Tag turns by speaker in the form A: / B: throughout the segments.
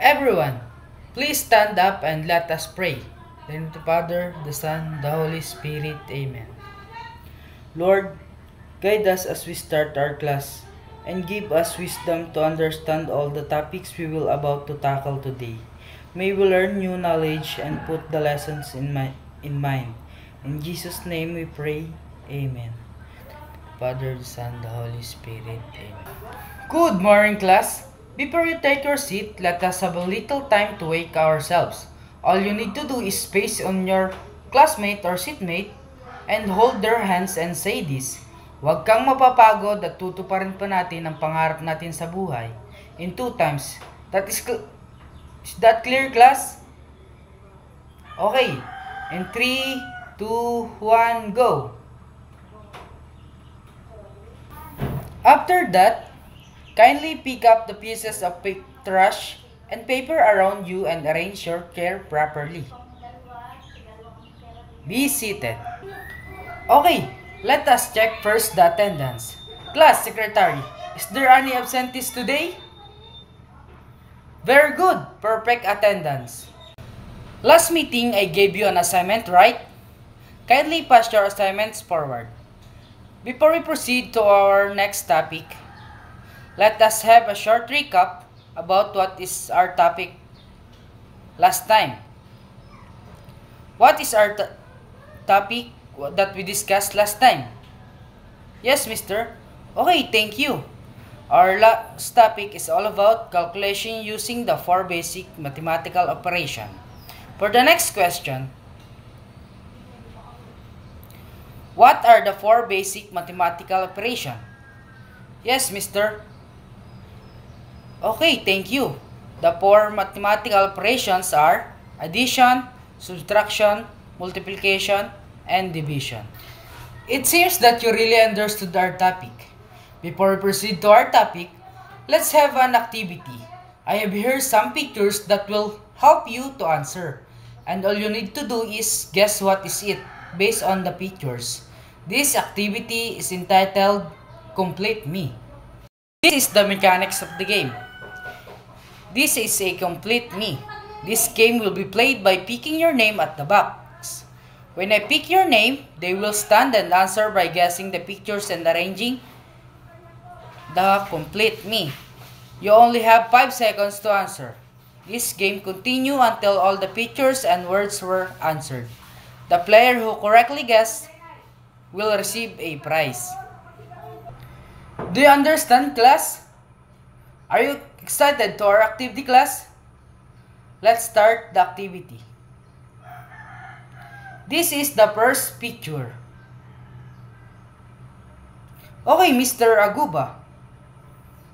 A: Everyone, please stand up and let us pray. In the name of the Father, the Son, the Holy Spirit. Amen. Lord, guide us as we start our class and give us wisdom to understand all the topics we will about to tackle today. May we learn new knowledge and put the lessons in mind. In Jesus' name we pray. Amen. Father, the Son, the Holy Spirit. Amen. Good morning, class. Before you take your seat, let us have a little time to wake ourselves. All you need to do is face on your classmate or seatmate and hold their hands and say this. Huwag kang mapapagod at tutuparin pa natin ang pangarap natin sa buhay. In 2 times. Is that clear, class? Okay. In 3, 2, 1, go! After that, kindly pick up the pieces of trash and paper around you and arrange your chair properly. Be seated. Okay, let us check first the attendance. Class secretary, is there any absentees today? Very good, perfect attendance. Last meeting, I gave you an assignment, right? Kindly pass your assignments forward. Before we proceed to our next topic, let us have a short recap about what is our topic last time. What is our topic that we discussed last time? Yes, mister. Okay, thank you. Our last topic is all about calculation using the 4 basic mathematical operation. For the next question, what are the 4 basic mathematical operations? Yes, mister. Okay, thank you. The 4 mathematical operations are addition, subtraction, multiplication, and division. It seems that you really understood our topic. Before we proceed to our topic, let's have an activity. I have here some pictures that will help you to answer. And all you need to do is guess what is it based on the pictures. This activity is entitled Complete Me. This is the mechanics of the game. This is a Complete Me. This game will be played by picking your name at the box. When I pick your name, they will stand and answer by guessing the pictures and arranging the Complete Me. You only have 5 seconds to answer. This game continues until all the pictures and words were answered. The player who correctly guessed will receive a prize. Do you understand, class? Are you excited to our activity, class? Let's start the activity. This is the first picture. Okay, Mr. Aguba.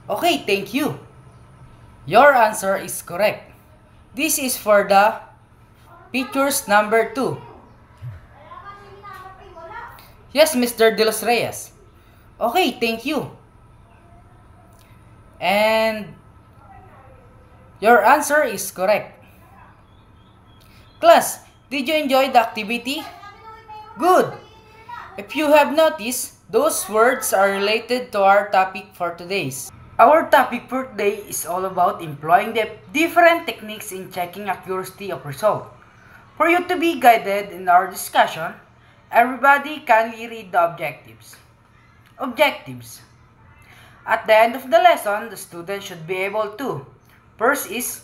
A: Okay, thank you. Your answer is correct. This is for the pictures number 2. Yes, Mr. De Los Reyes. Okay, thank you. And your answer is correct. Class, did you enjoy the activity? Good. If you have noticed, those words are related to our topic for today's. Our topic for today is all about employing the different techniques in checking accuracy of result. For you to be guided in our discussion, everybody kindly read the objectives. Objectives. At the end of the lesson, the student should be able to: first is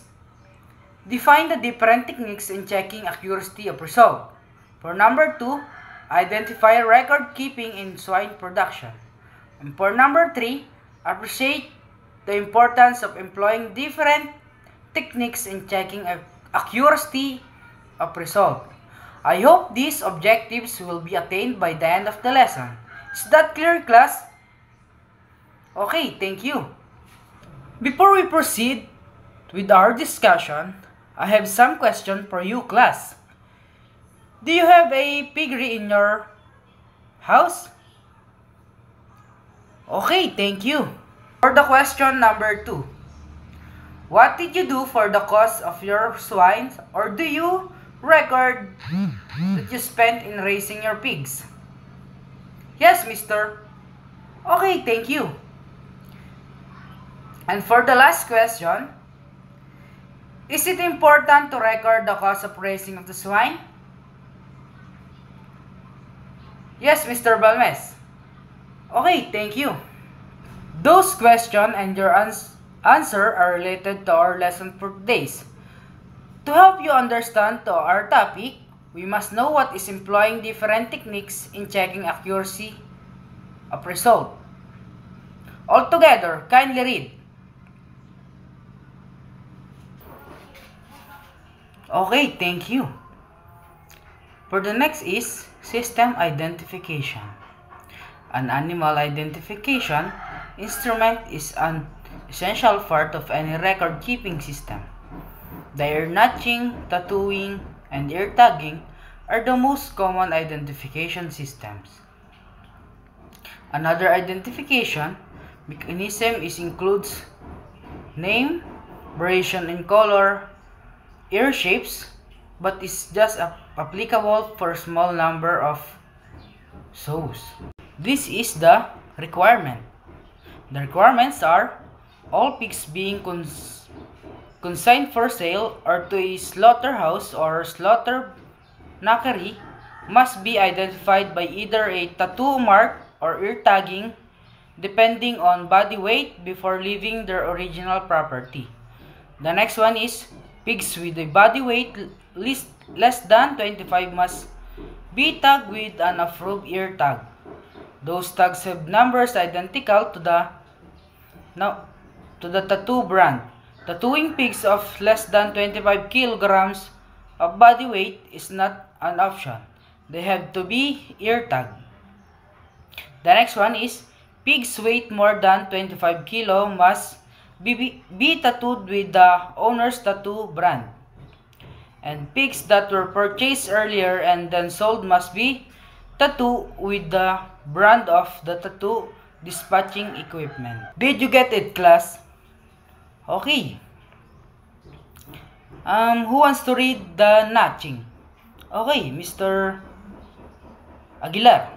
A: define the different techniques in checking accuracy of result. For number 2, identify record keeping in swine production. And for number 3, appreciate the importance of employing different techniques in checking accuracy of result. I hope these objectives will be attained by the end of the lesson. Is that clear, class? Okay, thank you. Before we proceed with our discussion, I have some questions for you, class. Do you have a piggery in your house? Okay, thank you. For the question number 2, what did you do for the cost of your swine, or do you record that you spent in raising your pigs? Yes, mister. Okay, thank you. And for the last question, Is it important to record the cause of raising of the swine? Yes, Mr. Balmes. Okay, thank you. Those questions and your answer are related to our lesson for today. To help you understand to our topic, we must know what is employing different techniques in checking accuracy of result. Altogether, kindly read. Okay, thank you. For the next is system identification. An animal identification instrument is an essential part of any record-keeping system. The ear notching, tattooing, and ear tagging are the most common identification systems. Another identification mechanism includes name, variation in color, ear shapes, but is just applicable for a small number of shows. This is the requirement. The requirements are all pigs being consigned for sale or to a slaughterhouse or slaughter knackery must be identified by either a tattoo mark or ear tagging depending on body weight before leaving their original property. The next one is pigs with a body weight less than 25 must be tagged with an approved ear tag. Those tags have numbers identical to the tattoo brand. Tattooing pigs of less than 25 kilograms of body weight is not an option. They have to be ear tagged. The next one is pigs weight more than 25 kilo must be tattooed with the owner's tattoo brand. And pigs that were purchased earlier and then sold must be tattooed with the brand of the tattoo dispatching equipment. Did you get it, class? Okay. Who wants to read the notching? Okay, Mr. Aguilar.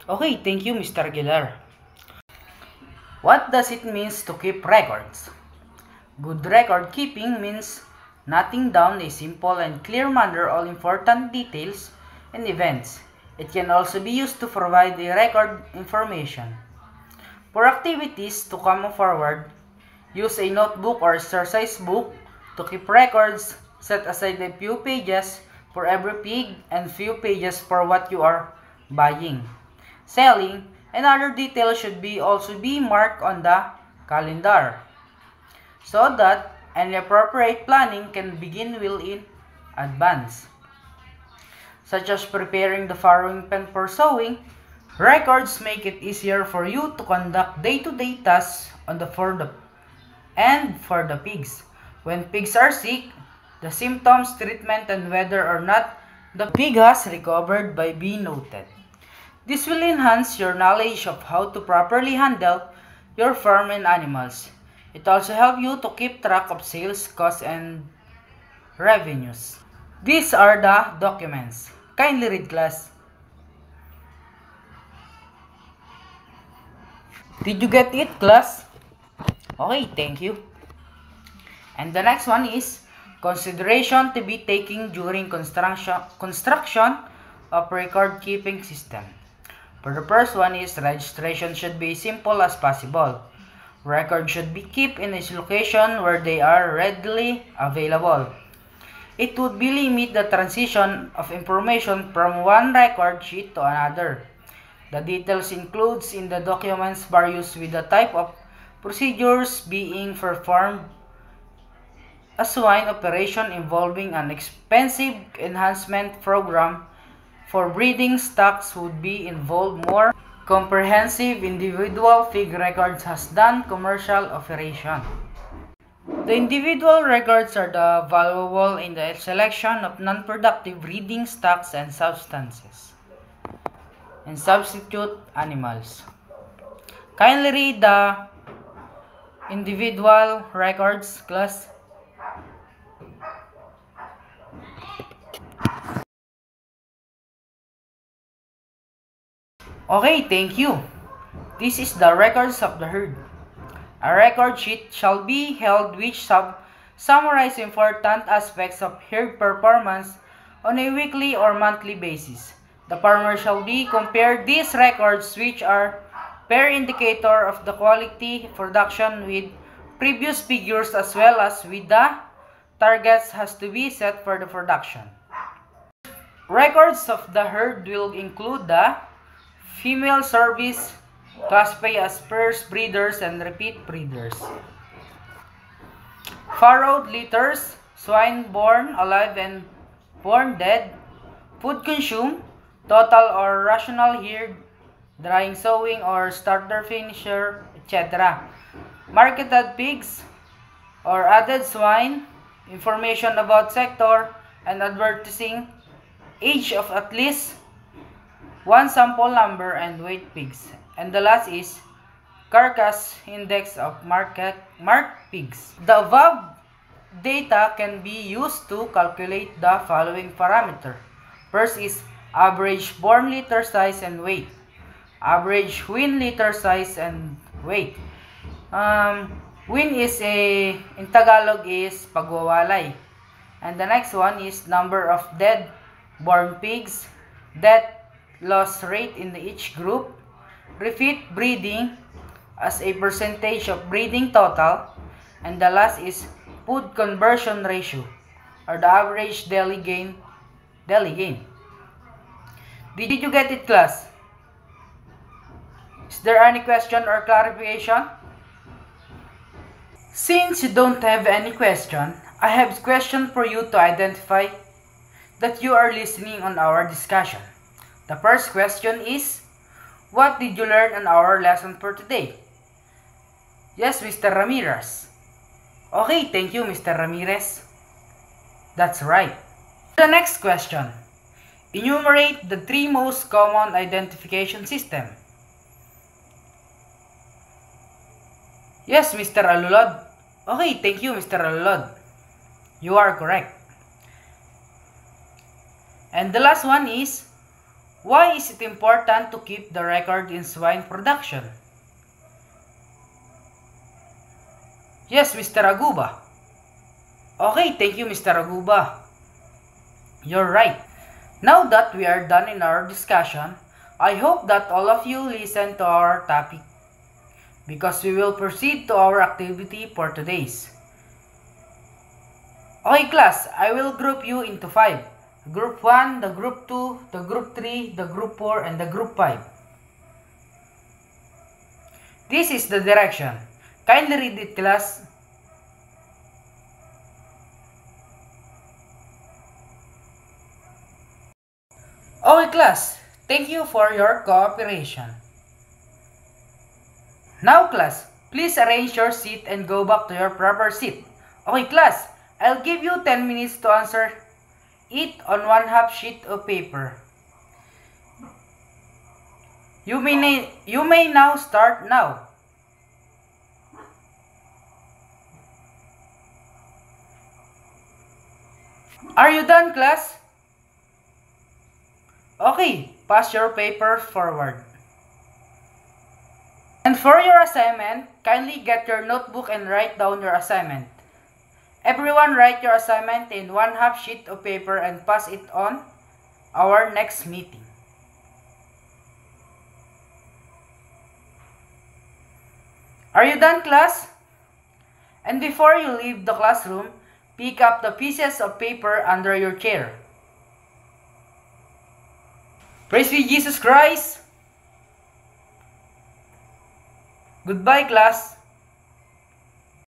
A: Okay, thank you, Mr. Aguilar. What does it mean to keep records? Good record keeping means noting down in a simple and clear manner all important details and events. It can also be used to provide a record information. For activities to come forward, use a notebook or exercise book to keep records. Set aside a few pages for every pig and few pages for what you are buying, selling, and other details should also be marked on the calendar so that any appropriate planning can begin well in advance, such as preparing the farrowing pen for sowing. Records make it easier for you to conduct day-to-day tasks for the pigs. When pigs are sick, the symptoms, treatment, and whether or not the pig has recovered by being noted. This will enhance your knowledge of how to properly handle your farm and animals. It also helps you to keep track of sales, costs, and revenues. These are the documents. Kindly read, class. Did you get it, class? Okay, thank you. And the next one is consideration to be taken during construction of record-keeping system. For the first one is registration should be as simple as possible. Records should be kept in a location where they are readily available. It would be limit the transition of information from one record sheet to another. The details includes in the documents varies with the type of procedures being performed. A swine operation involving an expensive enhancement program for breeding stocks would be involved more comprehensive individual pig records has done commercial operation. The individual records are the valuable in the selection of non-productive breeding stocks and substances and substitute animals. Kindly read the individual records, class. Okay, thank you. This is the records of the herd. A record sheet shall be held which summarize important aspects of herd performance on a weekly or monthly basis. The farmer shall be compared these records which are per indicator of the quality production with previous figures as well as with the targets has to be set for the production. Records of the herd will include the female service, classified as first breeders and repeat breeders. Farrowed litters, swine born alive and born dead, food consumed, total or rational herd, drying, sowing, or starter finisher, etc. Marketed pigs or added swine, information about sector, and advertising, age of at least one sample number and weight pigs. And the last is carcass index of marked pigs. The above data can be used to calculate the following parameter. First is average born litter size and weight. Average win litter size and weight. Win is in Tagalog is pagwawalay. And the next one is number of dead born pigs, death loss rate in each group, repeat breeding as a percentage of breeding total, and the last is food conversion ratio or the average daily gain. Did you get it, class? Is there any question or clarification? Since you don't have any question, I have a question for you to identify that you are listening on our discussion. The first question is, what did you learn on our lesson for today? Yes, Mr. Ramirez. Okay, thank you, Mr. Ramirez. That's right. The next question. Enumerate the 3 most common identification system. Yes, Mr. Alulod. Okay, thank you, Mr. Alulod. You are correct. And the last one is, why is it important to keep the record in swine production? Yes, Mr. Aguba. Okay, thank you, Mr. Aguba. You're right. Now that we are done in our discussion, I hope that all of you listen to our topic because we will proceed to our activity for today's. Okay, class, I will group you into 5. Group 1, the Group 2, the Group 3, the Group 4, and the Group 5. This is the direction. Kindly read it, class. Okay, class. Thank you for your cooperation. Now, class, please arrange your seat and go back to your proper seat. Okay, class, I'll give you 10 minutes to answer it on 1/2 sheet of paper. You may now start now. Are you done, class? Okay, pass your paper forward. And for your assignment, kindly get your notebook and write down your assignment. Everyone write your assignment in 1/2 sheet of paper and pass it on our next meeting. Are you done, class? And before you leave the classroom, pick up the pieces of paper under your chair. Praise be Jesus Christ. Goodbye, class.